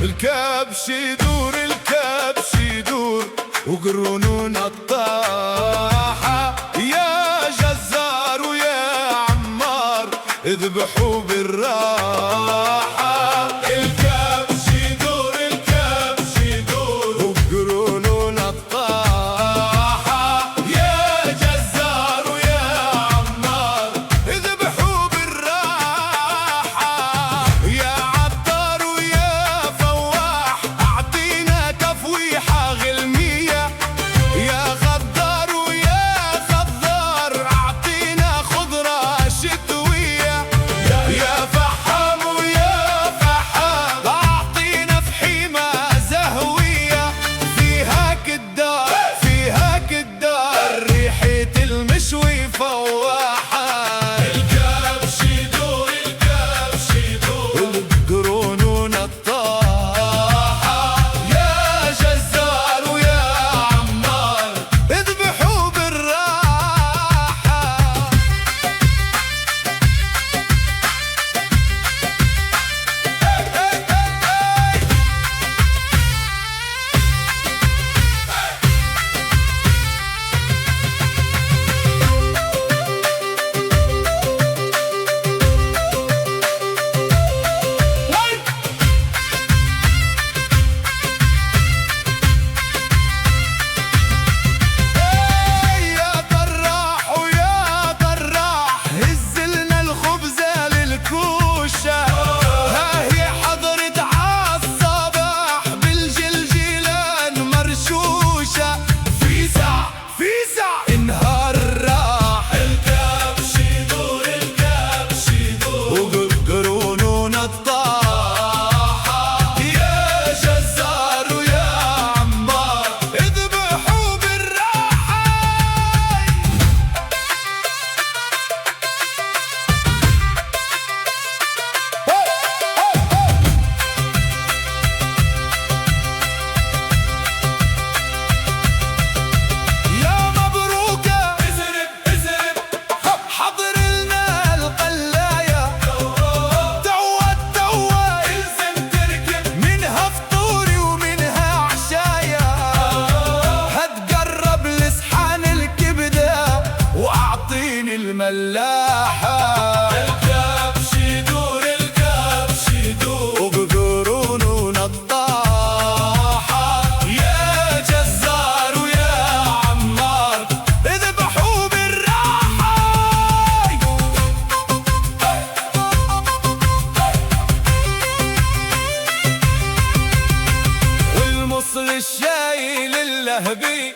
الكبش يدور الكبش يدور وقرونون الطاحة، يا جزار ويا عمار اذبحوا بالراحة. الكبش يدور الكبش يدور وقرونون الطاحة، يا جزار ويا عمار اذبحوا بالراحة. يا عطار ويا فواح اعطينا تفويحة غلمية، يا غدار ويا خضار اعطينا خضرة شتوية، يا فحام ويا فحام اعطينا فحيمة زهوية. فيها كدار فيها كدار ريحة المشوي فواحة. الكبش يدور الكبش يدور القرونون الطاحة، يا جزار ويا عمار اذبحوا بالراحة. يا ضراح ويا ضراح هزلنا الخبزة للكوشة، ها هي حضرت عالصباح بالجلجلان مرشوشة. فيسع انهار راح. الكبش يدور الكبش يدور وقرونون الطاحة، يا جزار ويا عمار اذبحوا بالراحة. يا مبروكة ازرب حضر لنا القلاية، توت الزم تركب منها فطوري ومنها عشايا. هتقرب لسحان الكبدة واعطيني الملاحة. الكبش يدور الكبش يدور وبقرونون الطاحة، يا جزار ويا عمار اذبحوا بالراحة. والمصر الشايل اللهبي